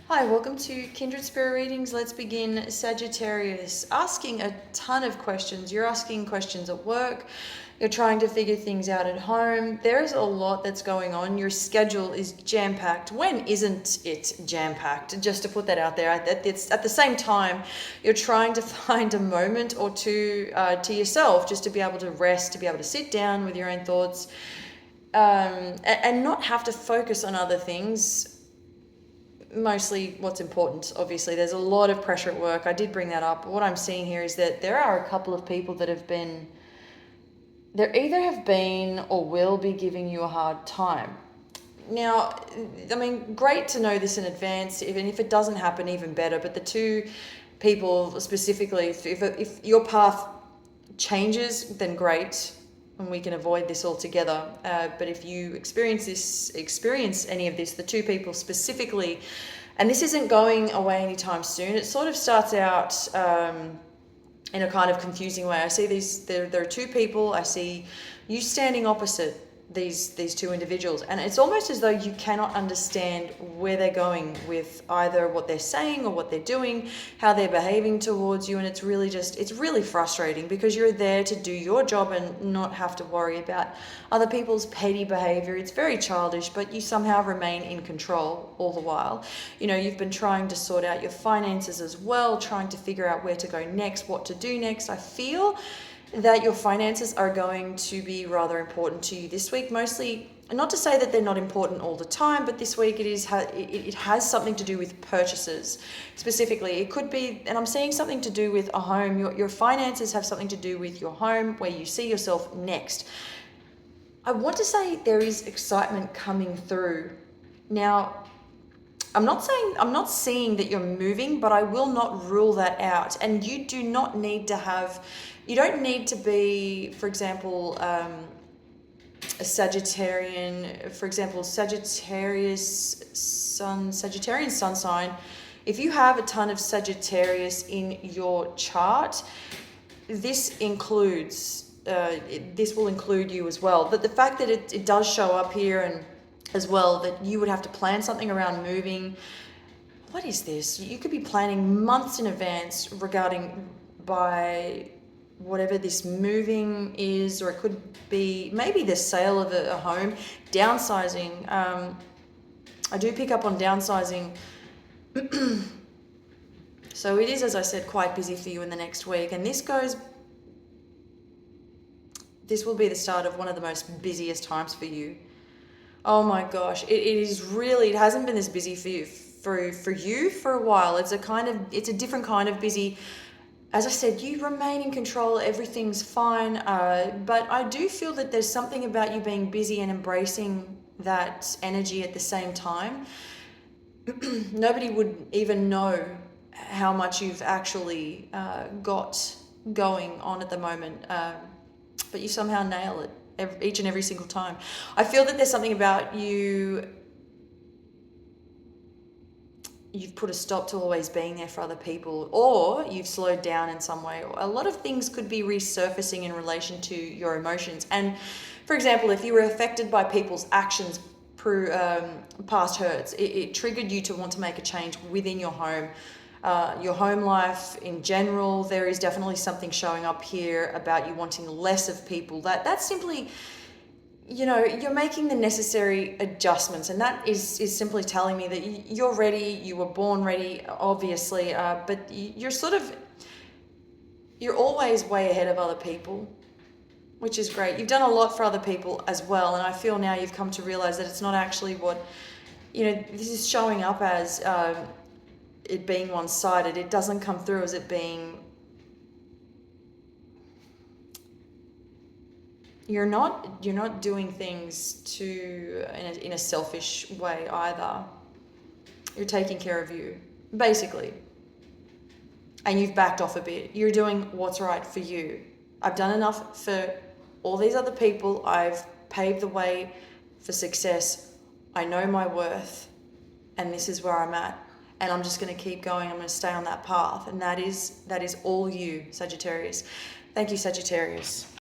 Hi, welcome to Kindred Spirit Readings. Let's begin. Sagittarius, asking a ton of questions. You're asking questions at work. You're trying to figure things out at home. There's a lot that's going on. Your schedule is jam-packed. When isn't it jam-packed? Just to put that out there. At the same time, you're trying to find a moment or two to yourself just to be able to rest, to be able to sit down with your own thoughts, and not have to focus on other things. Mostly what's important. Obviously there's a lot of pressure at work. I did bring that up. What I'm seeing here is that there are a couple of people that either have been or will be giving you a hard time. Now, I mean, great to know this in advance. Even if it doesn't happen, even better. But the two people specifically, if your path changes, then great, and we can avoid this altogether. But if you experience any of this, the two people specifically, and this isn't going away anytime soon. It sort of starts out in a kind of confusing way. I see there are two people. I see you standing opposite these two individuals, and it's almost as though you cannot understand where they're going with either what they're saying or what they're doing, how they're behaving towards you. And it's really frustrating because you're there to do your job and not have to worry about other people's petty behavior. It's very childish, but you somehow remain in control all the while. You've been trying to sort out your finances as well, trying to figure out where to go next, what to do next. I feel that your finances are going to be rather important to you this week. Mostly, not to say that they're not important all the time, but this week it has something to do with purchases. Specifically, it could be, and I'm seeing something to do with a home. Your finances have something to do with your home, where you see yourself next. I want to say there is excitement coming through. Now, I'm not seeing that you're moving, but I will not rule that out. And you don't need to be, for example, a Sagittarian, for example, Sagittarian sun sign. If you have a ton of Sagittarius in your chart, this will include you as well. But the fact that it does show up here, and as well, that you would have to plan something around moving. What is this? You could be planning months in advance regarding by whatever this moving is, or it could be maybe the sale of a home, downsizing. I do pick up on downsizing. So it is, as I said, quite busy for you in the next week. And this will be the start of one of the most busiest times for you. Oh my gosh, it hasn't been this busy for you for a while. It's a different kind of busy. As I said, you remain in control, everything's fine, but I do feel that there's something about you being busy and embracing that energy at the same time. Nobody would even know how much you've actually got going on at the moment, but you somehow nail it each and every single time. I feel that there's something about you've put a stop to always being there for other people, or you've slowed down in some way. A lot of things could be resurfacing in relation to your emotions. And for example, if you were affected by people's actions, past hurts, it triggered you to want to make a change within your home life in general. There is definitely something showing up here about you wanting less of people. That's simply, you're making the necessary adjustments, and that is simply telling me that you're ready. You were born ready, obviously, but you're always way ahead of other people, which is great. You've done a lot for other people as well, and I feel now you've come to realize that it's not actually what, this is showing up as it being one-sided. It doesn't come through as it being, you're not doing things in a selfish way either. You're taking care of you, basically. And you've backed off a bit. You're doing what's right for you. I've done enough for all these other people. I've paved the way for success. I know my worth, and this is where I'm at. And I'm just going to keep going. I'm going to stay on that path. And that is all you, Sagittarius. Thank you, Sagittarius.